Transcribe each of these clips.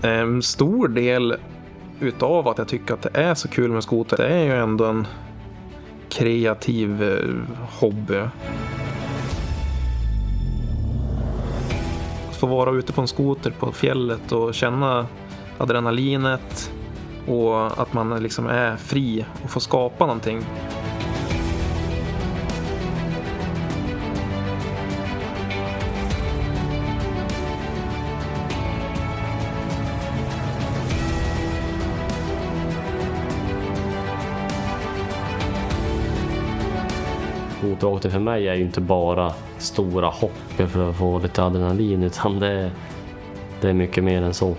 En stor del utav att jag tycker att det är så kul med skoter, det är ju ändå en kreativ hobby. Att få vara ute på en skoter på fjället och känna adrenalinet och att man liksom är fri och får skapa någonting. Skoteråkning för mig är ju inte bara stora hopp för att få lite adrenalin, utan det är mycket mer än så.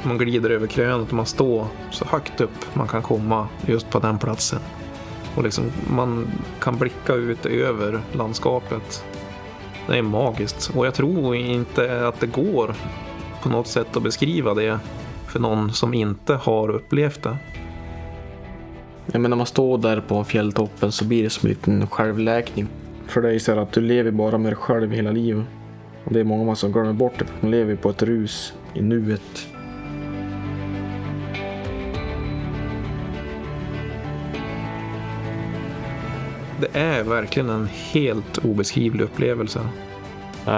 Man glider över krönet och man står så högt upp man kan komma just på den platsen. Och liksom man kan blicka ut över landskapet. Det är magiskt. Och jag tror inte att det går på något sätt att beskriva det för någon som inte har upplevt det. Ja, men när man står där på fjälltoppen så blir det som en liten självläkning. För det är så att du lever bara med dig själv hela livet. Och det är många som glömmer bort det. Man lever på ett rus i nuet. Det är verkligen en helt obeskrivlig upplevelse.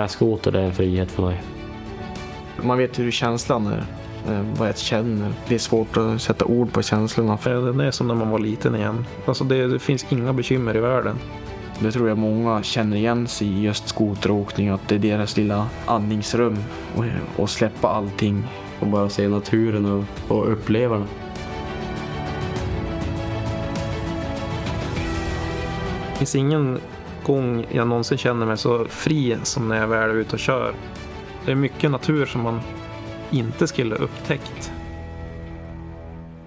Skoter, det är en frihet för mig. Man vet hur känslan är, vad jag känner. Det är svårt att sätta ord på känslorna. Det är som när man var liten igen. Alltså det finns inga bekymmer i världen. Det tror jag många känner igen sig i just skoteråkning. Att det är deras lilla andningsrum. Och släppa allting. Och bara se naturen och uppleva den. Det finns ingen gång jag någonsin känner mig så fri som när jag väl är ute och kör. Det är mycket natur som man inte skulle upptäckt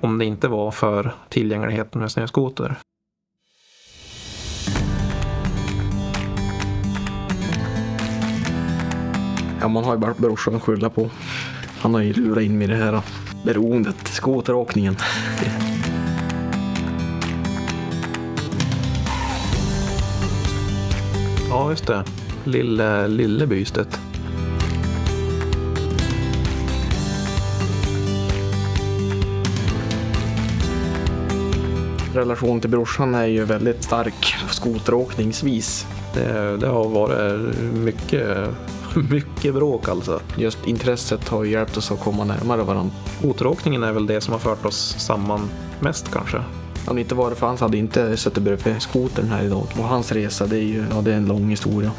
om det inte var för tillgängligheten med snöskoter. Ja, man har ju bara brorsan att skylla på. Han har ju lurat in med det här beroendet, skoteråkningen. Ja, just det. Lille Bystedt. Relationen till brorsan är ju väldigt stark skoteråkningsvis. Det har varit mycket bråk alltså. Just intresset har ju hjälpt oss att komma närmare varandra. Skoteråkningen är väl det som har fört oss samman mest kanske. Om det inte var det för han hade inte suttit bredvid skotern här idag. Och hans resa, det är en lång historia.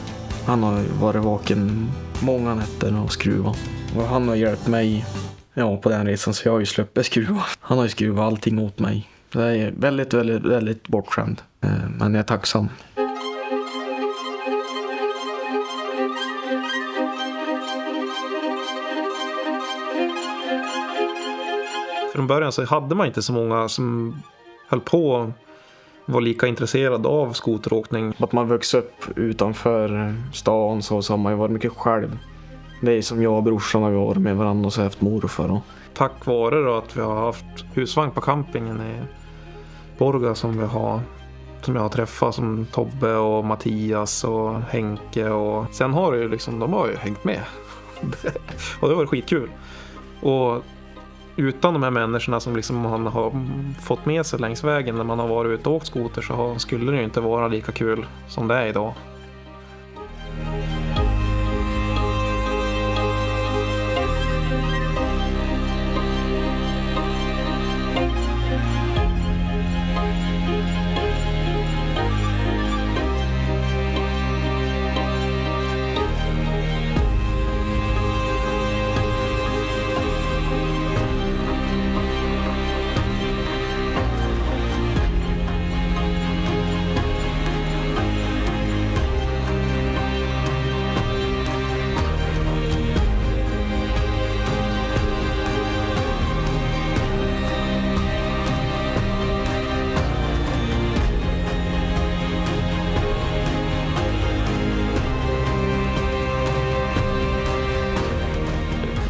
Han har varit vaken många nätter och skruva. Och han har hjälpt mig på den resan, så jag har ju släppt skruva. Han har ju skruvat allting åt mig. Så jag är väldigt, väldigt, väldigt bortskämd. Men jag är tacksam. Från början så hade man inte så många som höll på var lika intresserad av skoteråkning. Att man vuxit upp utanför stan så har man ju varit mycket själv. Det är som jag och brorsan har varit med varandra och så haft morfar. Och tack vare då att vi har haft husvagn på campingen i Borga som jag har träffat, som Tobbe och Mattias och Henke, och sen har det ju liksom, de har ju hängt med. Och det var skitkul. Och utan de här människorna som liksom man har fått med sig längs vägen när man har varit ute och åkt skoter, så skulle det ju inte vara lika kul som det är idag.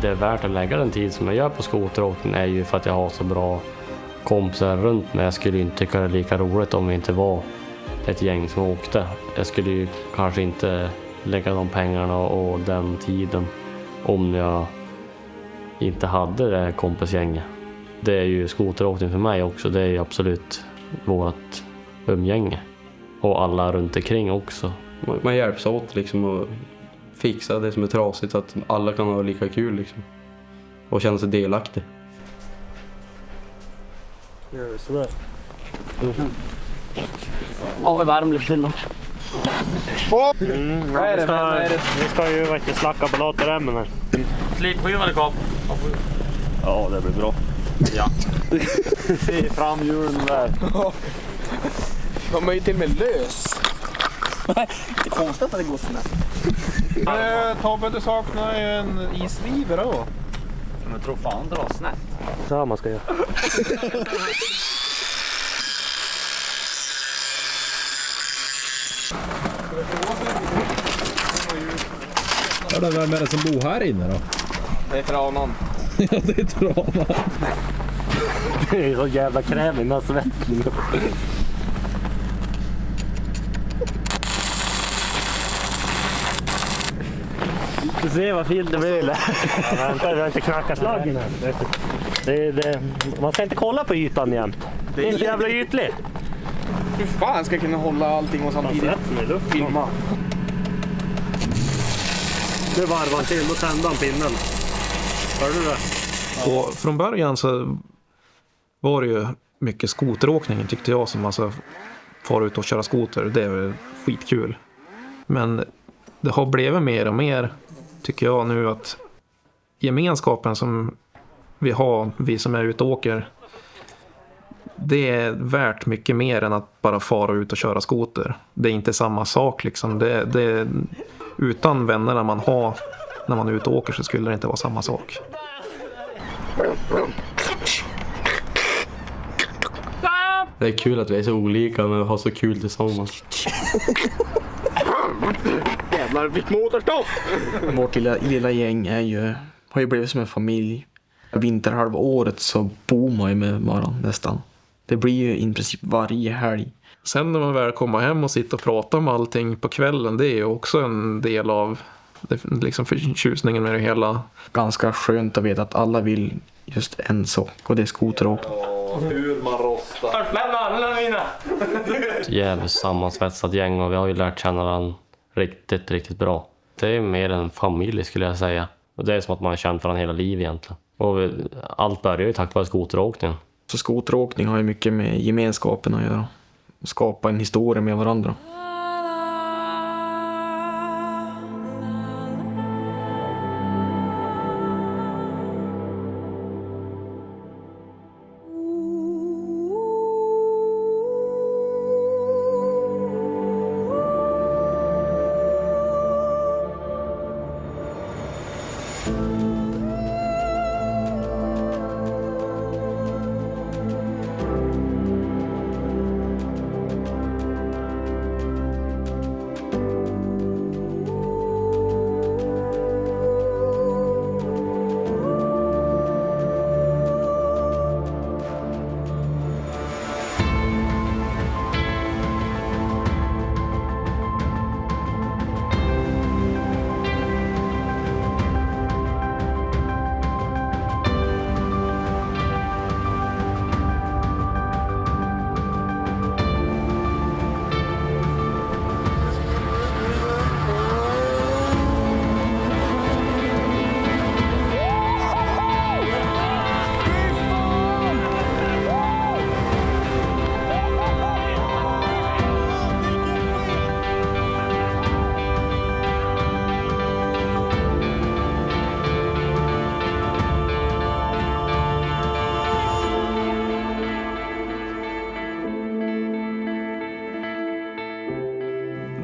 Det är värt att lägga den tid som jag gör på skoteråkning är ju för att jag har så bra kompisar runt mig. Jag skulle inte tycka det lika roligt om vi inte var ett gäng som åkte. Jag skulle ju kanske inte lägga de pengarna och den tiden om jag inte hade det här kompisgänget. Det är ju skoteråkning för mig också. Det är ju absolut vårt umgänge. Och alla runt omkring också. Man hjälps åt liksom och fixa det som är trasigt så att alla kan ha lika kul liksom. Och känna sig delaktig. Gör det sådär. Ja, varm lite till då. Vi ska ju faktiskt slacka på laterremmen här. Slipskivan är kvar. Ja, det blir bra. Ja. Se framhjulen där. De är ju till och med lös. Det är konstigt att det går snabbt. Tobbe, du saknar ju en isriver då. Men tror fan dra snett. Så man ska göra. Ja, vem är det som bor här inne då? Det är tranan. Ja, det är tranan. Det är så jävla krämig med svettning. Du ser vad fint det blir. Ja, vänta, vi har inte knackat slagen än. Man ska inte kolla på ytan igen. Det är så jävla ytligt. Hur fan ska jag kunna hålla allting och samtidigt? Svetten i luften. Nu varvar han till och tänder han pinnen. Hör du det? Och från början så var det ju mycket skoteråkning tyckte jag som alltså far ut och köra skoter. Det är skitkul. Men det har blivit mer och mer tycker jag nu att gemenskapen som vi har, vi som är ute och åker, det är värt mycket mer än att bara fara ut och köra skoter. Det är inte samma sak liksom. Det utan vännerna man har när man är ute och åker så skulle det inte vara samma sak. Det är kul att vi är så olika men vi har så kul tillsammans. Jävlar, fick motorstopp! Vårt lilla gäng har ju blivit som en familj. Vinterhalva året så bor man ju med varandra nästan. Det blir ju i princip varje helg. Sen när man väl kommer hem och sitter och pratar om allting på kvällen, det är ju också en del av liksom förtjusningen med det hela. Ganska skönt att veta att alla vill just en sak och det är skoteråkning. Hur man rostar. Ett jävligt sammansvetsat gäng och vi har ju lärt känna varandra riktigt, riktigt bra. Det är mer en familj skulle jag säga. Och det är som att man har känt varandra hela livet egentligen. Och allt börjar ju tack vare skoteråkningen. Så skoteråkning har ju mycket med gemenskapen att göra. Skapa en historia med varandra.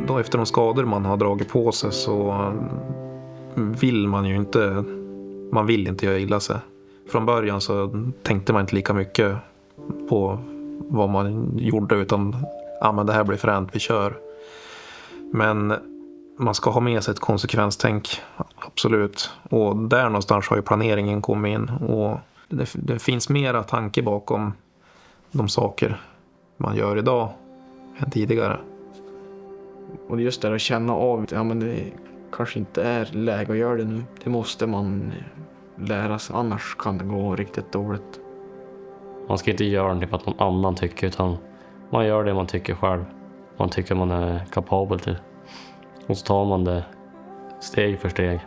Då efter de skador man har dragit på sig så vill man ju inte, man vill inte göra illa sig. Från början så tänkte man inte lika mycket på vad man gjorde utan men det här blir fränt, vi kör. Men man ska ha med sig ett konsekvenstänk, absolut. Och där någonstans har ju planeringen kommit in och det finns mera tanke bakom de saker man gör idag än tidigare. Och just det att känna av, ja men det kanske inte är läge att göra det nu. Det måste man lära sig, annars kan det gå riktigt dåligt. Man ska inte göra det för att någon annan tycker, utan man gör det man tycker själv. Man tycker man är kapabel till. Och så tar man det steg för steg.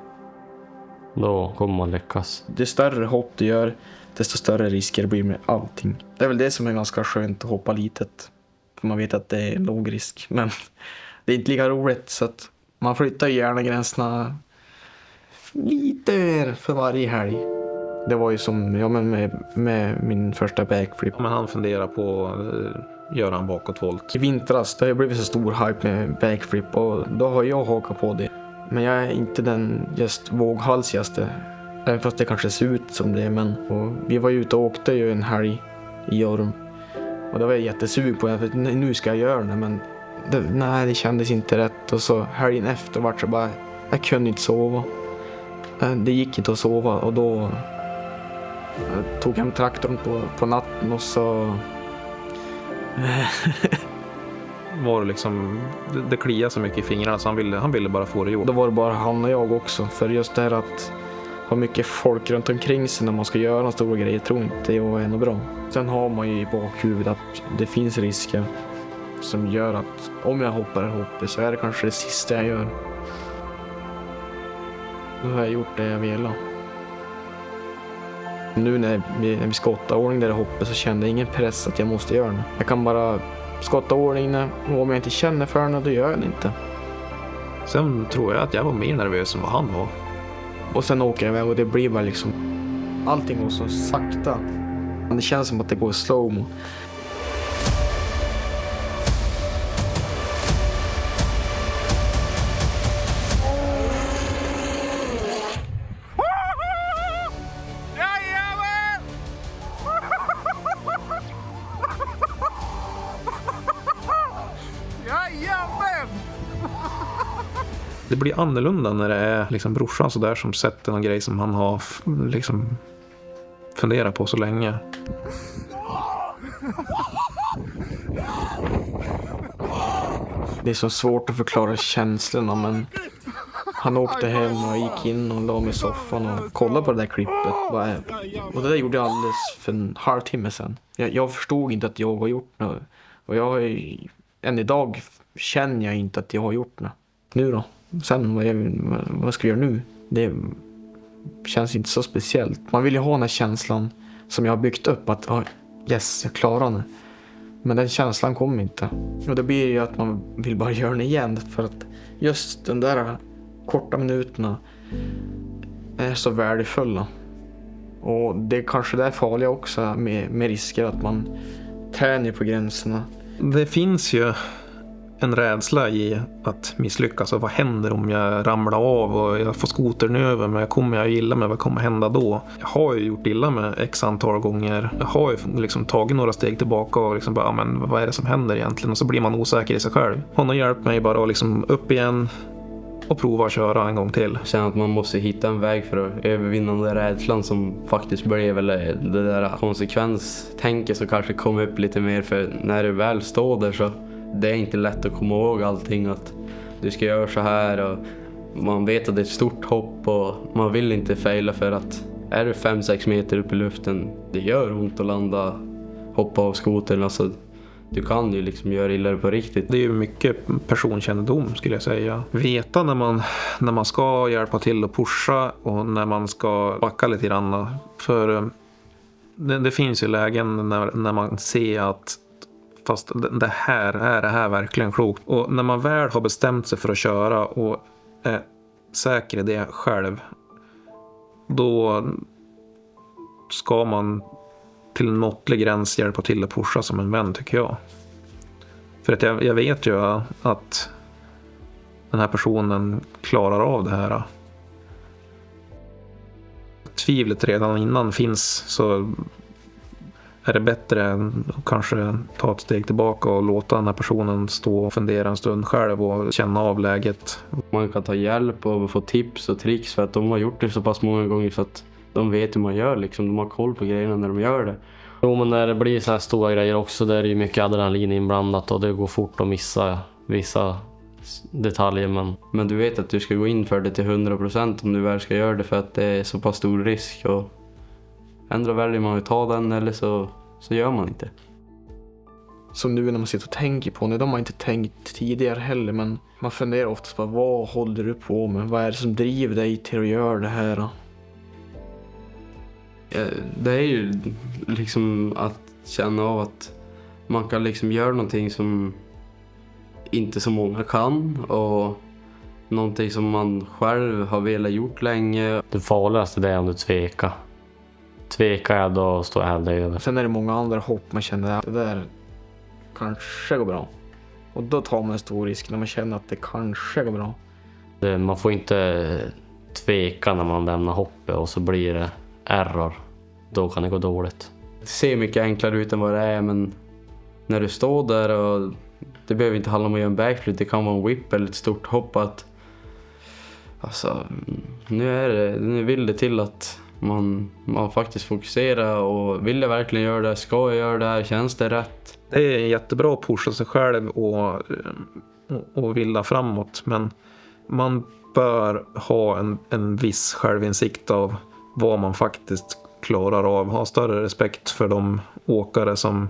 Då kommer man lyckas. Ju större hopp du gör, desto större risker blir med allting. Det är väl det som är ganska skönt att hoppa litet. För man vet att det är låg risk. Men det är inte lika roligt, så att man flyttar gärna gränserna lite mer för varje helg. Det var ju som med min första backflip. Men han funderar på att göra en bakåtvolt. I vintras, det har blivit så stor hype med backflip och då har jag hakat på det. Men jag är inte den just våghalsigaste. Även fast det kanske ser ut som det. Men vi var ute och åkte ju en helg i Jorm. Och det var jag jättesug på. För nu ska jag göra det. Men det kändes inte rätt. Och så helgen efter var det bara, jag kunde inte sova. Det gick inte att sova. Och då jag tog hem traktorn på natten och så... Var det liksom, det kliade så mycket i fingrarna så han ville bara få det gjort. Då var det bara han och jag också. För just det här att ha mycket folk runt omkring sig när man ska göra stora grejer, tror inte jag är något bra. Sen har man ju i bakhuvudet att det finns risker som gör att om jag hoppar en hopp så är det kanske det sista jag gör. Nu har jag gjort det jag ville. Nu när vi skottar ordning där hoppet så kände jag ingen press att jag måste göra det. Jag kan bara skotta ordningen och om jag inte känner för det, då gör jag det inte. Sen tror jag att jag var mer nervös än vad han var. Och sen åker jag iväg och det blir bara liksom... Allting går så sakta. Det känns som att det går slow-mo. Det blir annorlunda när det är liksom brorsan så där som sätter någon grej som han har liksom funderat på så länge. Det är så svårt att förklara känslorna, men han åkte hem och gick in och la mig i soffan och kollade på det där klippet. Och det där gjorde jag alldeles för en halvtimme sedan. Jag förstod inte att jag har gjort något. Och än idag känner jag inte att jag har gjort något. Nu då? Sen, vad ska jag göra nu? Det känns inte så speciellt. Man vill ju ha den här känslan som jag har byggt upp. Att yes, jag klarar det. Men den känslan kommer inte. Och det blir ju att man vill bara göra det igen. För att just den där korta minuterna är så värdefulla. Och det är kanske där farliga också med risker att man tänjer på gränserna. Det finns ju en rädsla i att misslyckas. Och vad händer om jag ramlar av och jag får skotern över mig? Kommer jag illa med? Vad kommer hända då? Jag har ju gjort illa med x antal gånger. Jag har ju liksom tagit några steg tillbaka och liksom bara, men vad är det som händer egentligen? Och så blir man osäker i sig själv. Hon har hjälpt mig bara att liksom upp igen och prova att köra en gång till. Jag känner att man måste hitta en väg för att övervinna den där rädslan som faktiskt blev, eller det där konsekvenstänket som kanske kom upp lite mer, för när du väl står där så det är inte lätt att komma ihåg allting, att du ska göra så här och man vet att det är ett stort hopp och man vill inte fejla, för att är du 5-6 meter upp i luften, det gör ont att landa, hoppa av skotern, alltså du kan ju liksom göra illa på riktigt. Det är ju mycket personkännedom skulle jag säga. Veta när man ska hjälpa till och pusha och när man ska backa lite grann. För det finns ju lägen när man ser att fast det här verkligen klokt. Och när man väl har bestämt sig för att köra och är säker i det själv, då ska man till en måttlig gräns hjälpa till att pusha som en vän, tycker jag. För att jag vet ju att den här personen klarar av det här. Tvivlet redan innan finns, så är det bättre att kanske ta ett steg tillbaka och låta den här personen stå och fundera en stund själv och känna av läget. Man kan ta hjälp och få tips och tricks, för att de har gjort det så pass många gånger så att de vet hur man gör liksom. De har koll på grejerna när de gör det. Jo, men när det blir så här stora grejer också, där är det ju mycket adrenalin inblandat och det går fort att missa vissa detaljer. Men du vet att du ska gå in för det till 100% om du väl ska göra det, för att det är så pass stor risk. Och ändå väljer man att ta den, eller så gör man inte. Som nu när man sitter och tänker på det, de har inte tänkt tidigare heller, men man funderar oftast på vad håller du på med? Vad är det som driver dig till att göra det här? Det är ju liksom att känna av att man kan liksom göra någonting som inte så många kan, och någonting som man själv har velat gjort länge. Det farligaste är om du tvekar. Tvekar jag, då står jag aldrig över. Sen är det många andra hopp man känner att det där kanske går bra. Och då tar man en stor risk när man känner att det kanske går bra. Man får inte tveka när man lämnar hoppet och så blir det error. Då kan det gå dåligt. Det ser mycket enklare ut än vad det är, men när du står där, och det behöver inte handla om att göra en backflip, det kan vara en whip eller ett stort hopp, att alltså, nu vill det till att man faktiskt fokuserar och vill jag verkligen göra det, ska jag göra det här, känns det rätt? Det är jättebra att pusha sig själv och vilja framåt, men man bör ha en viss självinsikt av vad man faktiskt klarar av. Ha större respekt för de åkare som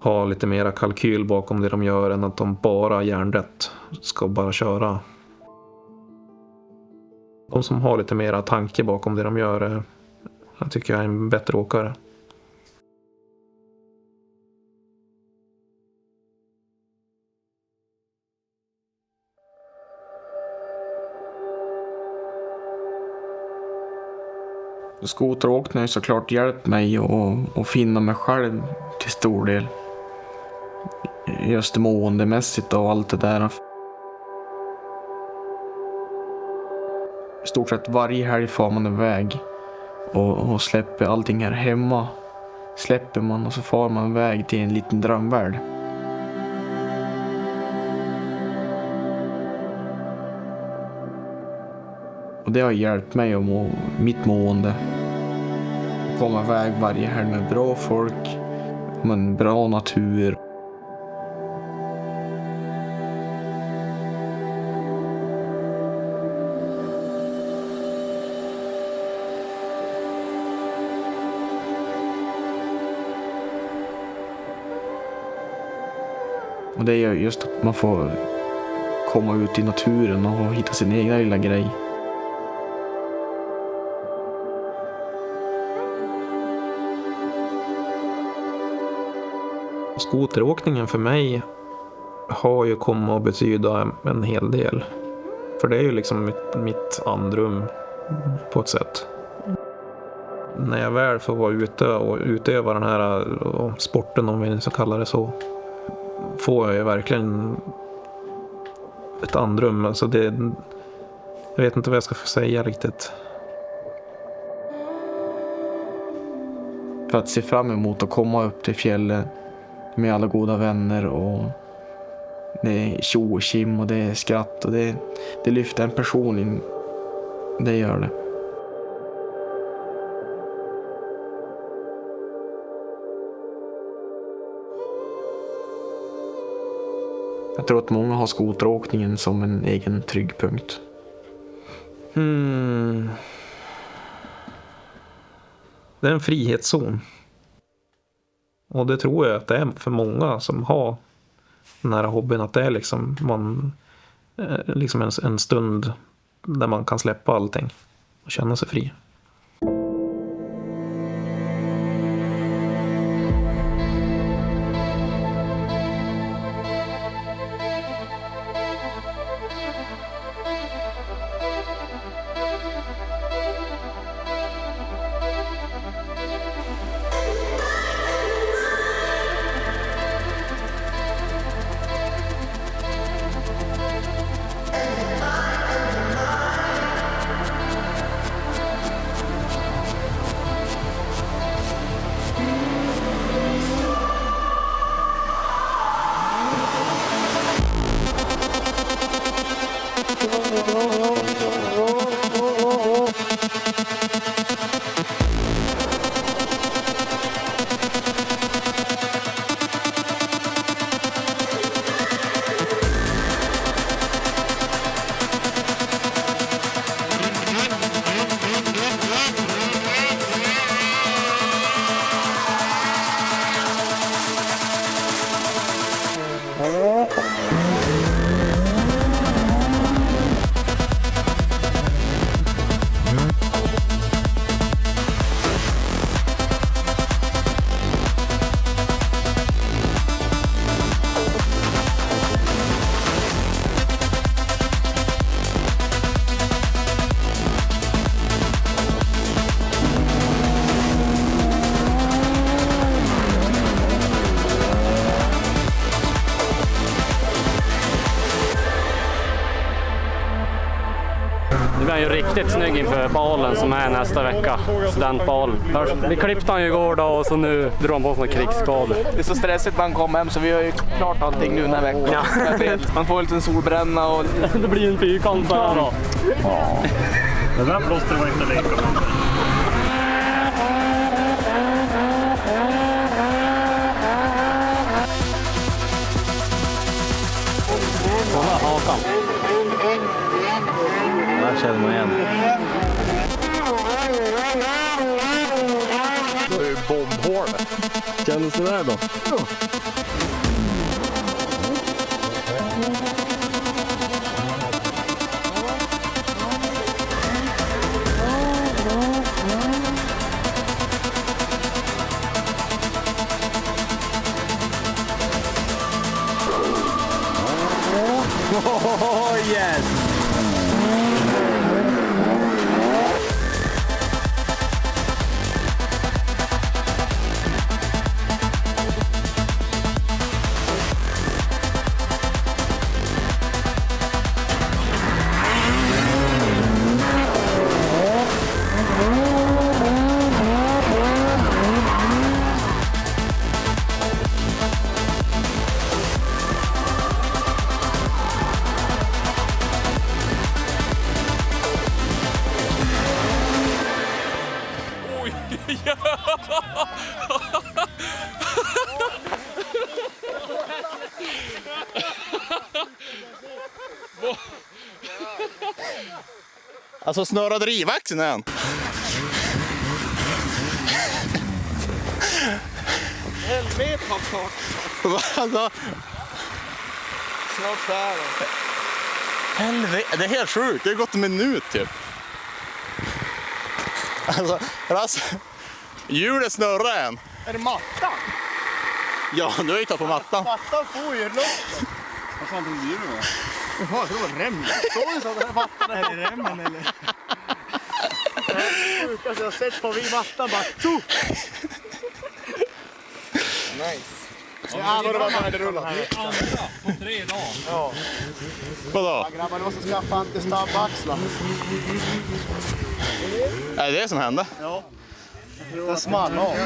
har lite mera kalkyl bakom det de gör, än att de bara järnrätt ska bara köra. De som har lite mera tanke bakom det de gör, jag tycker jag är en bättre åkare. Skoteråkning har såklart hjälpt mig att finna mig själv till stor del. Just måendemässigt och allt det där. I stort sett varje helg får man iväg och släpper allting här hemma. Släpper man och så får man iväg till en liten drömvärld. Och det har hjälpt mig att mitt mående. Komma iväg varje helg med bra folk, med en bra natur. Och det är just att man får komma ut i naturen och hitta sin egna lilla grej. Skoteråkningen för mig har ju kommit att betyda en hel del. För det är ju liksom mitt andrum på ett sätt. När jag väl får vara ute och utöva den här sporten, om vi så kallar det så, får jag ju verkligen ett andrum. Alltså jag vet inte vad jag ska säga riktigt. För att se fram emot att komma upp till fjällen med alla goda vänner, och det är tjo och kim och det är skratt, och det lyfter en person in. Det gör det. Jag tror att många har skoteråkningen som en egen tryggpunkt. Det är en frihetszon. Och det tror jag att det är för många som har den här hobbyn, att det är liksom en stund där man kan släppa allting och känna sig fri. Nu blir han ju riktigt snygg inför balen som är nästa vecka, studentbalen. Vi klippte han ju igår då och så nu drar han på såna krigsskador. Det är så stressigt när han kommer hem så vi har ju klart allting nu den här veckan. Ja. Man får lite solbränna och... Det blir en fyrkant så här då. Ja. Det där plåster var inte lika. Kolla hakan. Där känner man igen. Det är ju bombhålet. Kändes det där då? Ja. Oh yes! Alltså snurra drivaxeln än. Helvete vad klart! Alltså, Snart färre. helvete, det är helt sjukt. Det har gått en minut typ. Alltså, hjulet snurrar än. Är det mattan? Ja, du har ju tagit på mattan. Mattan får ju luften. Vad fan tog du då? Jaha, det var remmen. Såg du så att den här mattan är det remmen eller? Det är det sjukaste jag har sett på vid mattan bara tjo! Nice. Ja, då var färdigrullat. Andra på 3 dagar. Ja. Vadå? Ja, grabbar, ni måste skaffa antistabbaxlar. Är det det som hände? Ja. Det small av.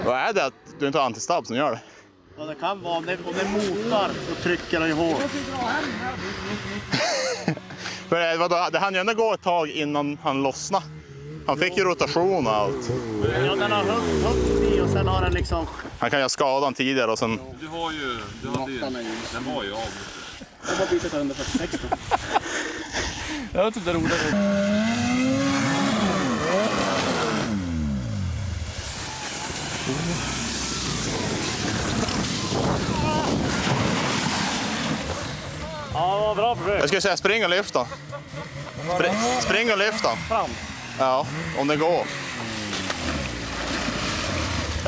Vad är det att du inte har antistab som gör det? Ja, det kan vara om det motar så trycker den ju hårt. För vadå, det hann ju ändå gå ett tag innan han lossnade. Han fick ju rotation och allt. Ja, den har högt i och sen har den liksom... Han kan ju ha skadan tidigare och sen... Du hade ju, den var ju av. Jag har bytt 146 då. Jag vet inte, det är roligt. Ja, vad bra försök. Jag skulle säga spring och lyft då. Spring och lyft då. Fram. Ja, om det går.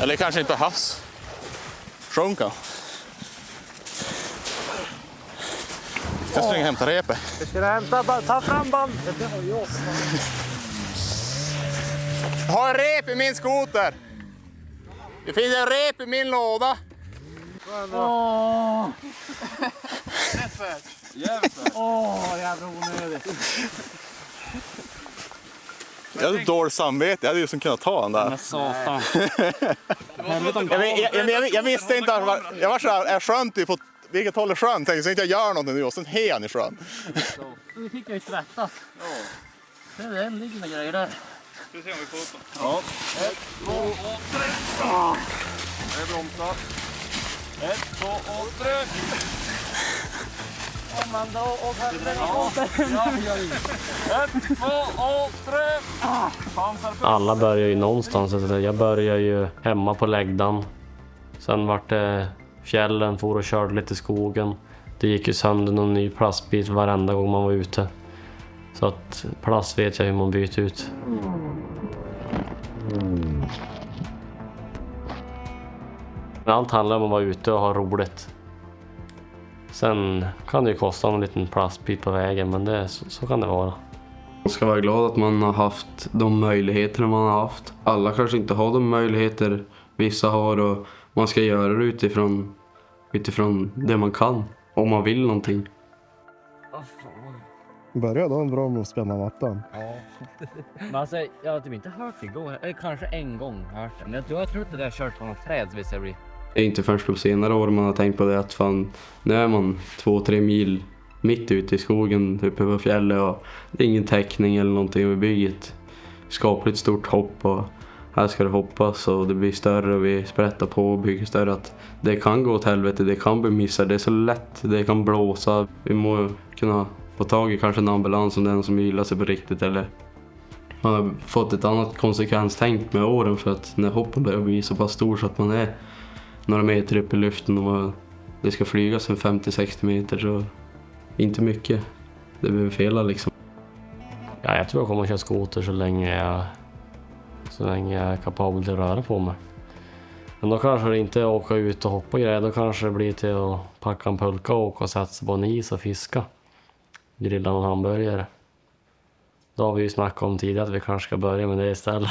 Eller kanske inte havs. Sjunka. Jag springer och hämtar repet. Jag ska hämta, ta fram bandet. Jag har en rep i min skoter. Det finns en rep i min låda. Åh! Rätt färd. Åh, jävla onödigt. Jag hade dåligt samvete. Jag hade ju som kunnat ta den där. Men satan. Jag visste inte att jag var så här, är sjön typ på vilket håll är sjön? Tänkte så inte jag gör någonting nu och sen hen i sjön. Nu fick jag ju tvättat. Det är den liggande grejer där. Ska vi se om vi får upp den. Ja. 1, 2 och 3. Det är bromsar. 1, 2 och 3. Om man då och här 1, 2 och 3. Alla börjar ju någonstans. Jag började ju hemma på läggdan. Sen vart det fjällen, for och körde lite i skogen. Det gick ju sönder någon ny plastbit varenda gång man var ute. Så att plast vet jag hur man byter ut. Allt handlar om att vara ute och ha roligt. Sen kan det ju kosta en liten plastbit på vägen, men det, så kan det vara. Man ska vara glad att man har haft de möjligheterna man har haft. Alla kanske inte har de möjligheter vissa har och man ska göra det utifrån det man kan. Om man vill någonting. Börja då bra med att spänna mattan. Ja. Men alltså, jag har typ inte hört det gå. Eller kanske en gång hört det. Men jag tror inte det har kört på något träd, visst det blir. Det är inte först på senare år man har tänkt på det att fan, nu är man 2-3 mil mitt ute i skogen uppe på fjället och det är ingen täckning eller någonting. Vi bygger ett skapligt stort hopp och här ska det hoppas och det blir större och vi sprättar på och bygger större. Att det kan gå åt helvete, det kan bli missar, det är så lätt, det kan blåsa. Vi må kunna få tag i kanske en ambulans om den som vilar sig på riktigt eller man har fått ett annat konsekvenstänk med åren för att när hoppen börjar bli så pass stor så att man är några meter upp i luften och det ska flygas en 50-60 meter så inte mycket. Det blir fel liksom. Ja, jag tror jag kommer att köra skoter så länge jag är kapabel till att röra på mig. Men då kanske det inte är att åka ut och hoppa grejer. Då kanske det blir till att packa en pulka och åka och sätta sig på en is och fiska. Grilla någon hamburgare. Då har vi ju snackat om tidigare att vi kanske ska börja med det istället.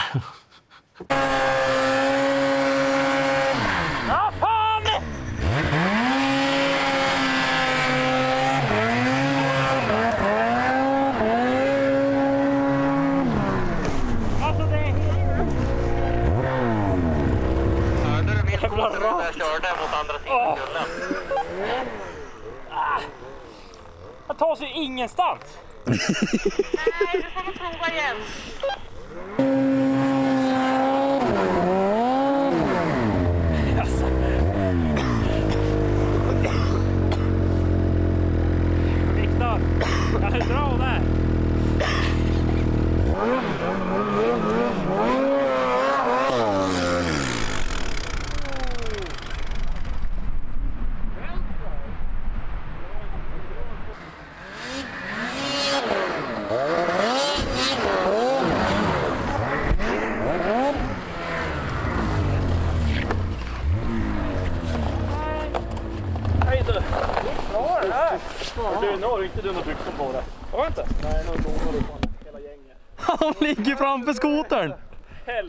Jag tar sig ingenstans. Nej, du får nog prova igen. Viktor, jag är bra där. Nu har inte du någon byxor på det. Har du inte? Nej, nu lånar du på hela gänget. Han ligger framför skotern!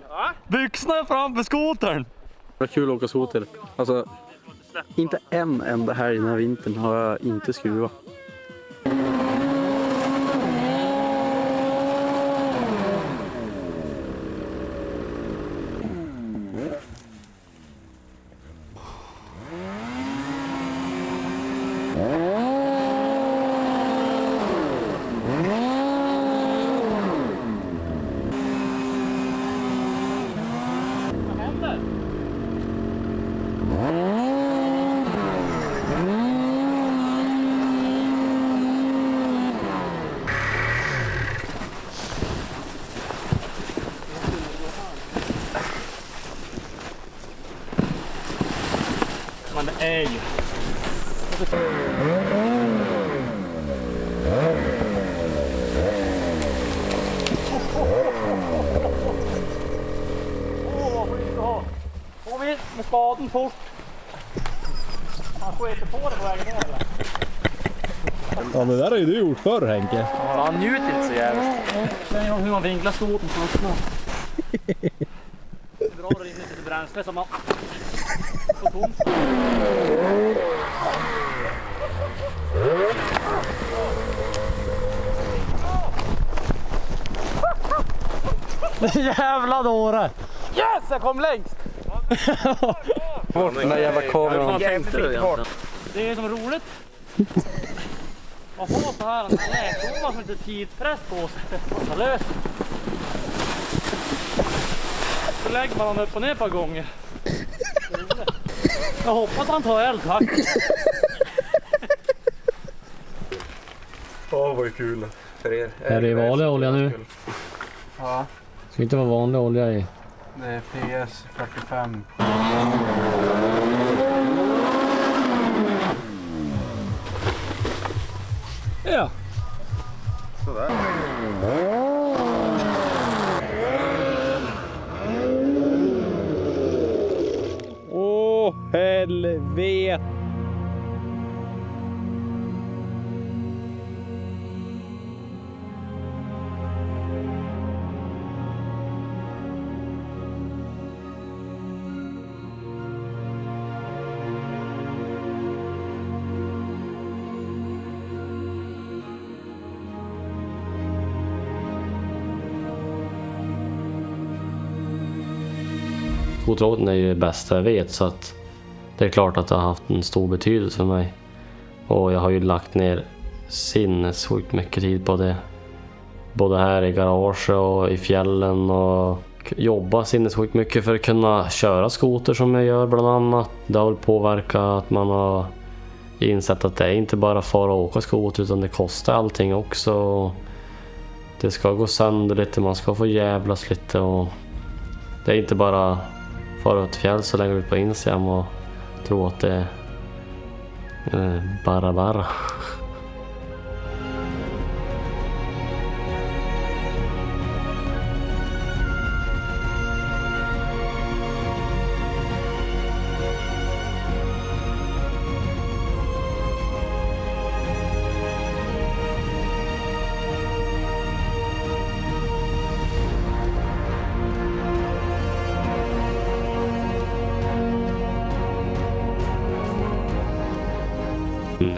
Va? Byxorna är framför skotern! Det är kul att åka skoter. Alltså, inte en enda här den här vintern har jag inte skruvat. Men det är ju... Vad får du inte ha? Får vi med spaden fort. Han får inte på det på vägen ner eller? Ja, men det där har ju du gjort förr, Henke. Han njuter inte så jävligt. Sen hur man vinklar skotern fast. Det drar in lite bränsle som man... Så tomt. Jävla dåre! Yes, jag kom längst! Bort den där jävla kameran. Det är som roligt. Man får så här, när man får lite tidspress på sig. Man löser. Så lägger man upp och ner ett par gånger. Jag hoppas han tar eld, tack. Vad kul för er. Är det vanlig olja nu? Ja, Ska inte vara vanlig olja i? det är PS 45. Ja. Sådär. Åh, helvete. skoteråkning är ju det bästa jag vet, så att det är klart att det har haft en stor betydelse för mig. Och jag har ju lagt ner sinnessjukt mycket tid på det. Både här i garage och i fjällen, och jobba sinnessjukt mycket för att kunna köra skoter som jag gör bland annat. Det har väl påverkat att man har insett att det är inte bara för att åka skoter, utan det kostar allting också. Det ska gå sönder lite, man ska få jävlas lite, och det är inte bara fara ut fjäll så lägger ut på Instagram och tro att det är bara.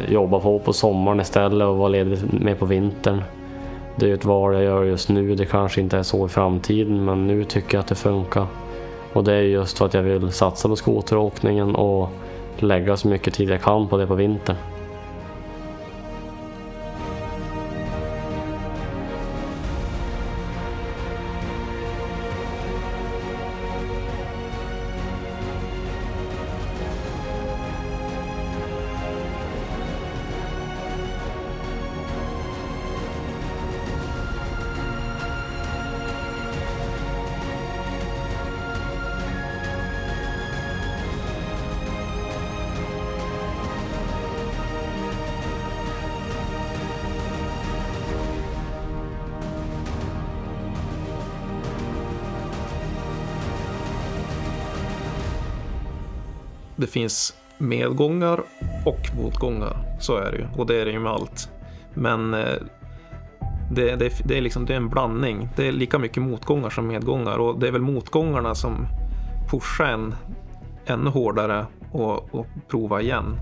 Jobba på sommaren istället och vara ledig med på vintern. Det är ju ett val jag gör just nu. Det kanske inte är så i framtiden, men nu tycker jag att det funkar. Och det är just för att jag vill satsa på skoteråkningen och lägga så mycket tid jag kan på det på vintern. Det finns medgångar och motgångar, så är det ju. Och det är det ju med allt. Men det är liksom, det är en blandning. Det är lika mycket motgångar som medgångar. Och det är väl motgångarna som pushar en ännu hårdare och prova igen.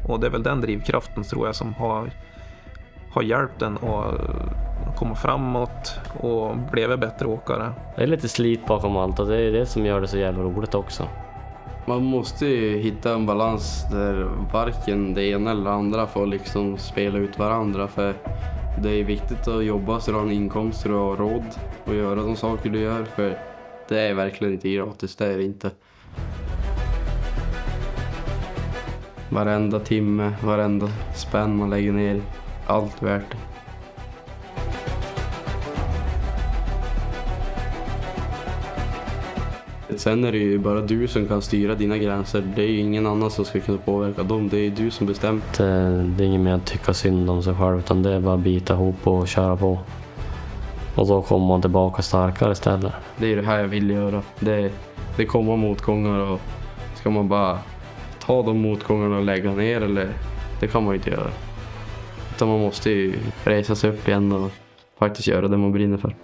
Och det är väl den drivkraften, tror jag, som har hjälpt en att komma framåt och blivit bättre åkare. Det är lite slit bakom allt, och det är det som gör det så jävla roligt också. Man måste ju hitta en balans där varken det ena eller andra får liksom spela ut varandra, för det är viktigt att jobba så du har en inkomst och har råd att göra de saker du gör, för det är verkligen inte gratis, det är det inte. Varenda timme, varenda spänn man lägger ner, allt värt det. Sen är det ju bara du som kan styra dina gränser. Det är ju ingen annan som ska kunna påverka dem. Det är du som bestämt. Det är inget mer att tycka synd om sig själv, utan det är bara att bita ihop och köra på. Och då kommer man tillbaka starkare istället. Det är det här jag vill göra. Det kommer motgångar, och ska man bara ta de motgångarna och lägga ner, eller det kan man ju inte göra. Utan man måste ju resa sig upp igen och faktiskt göra det man brinner för.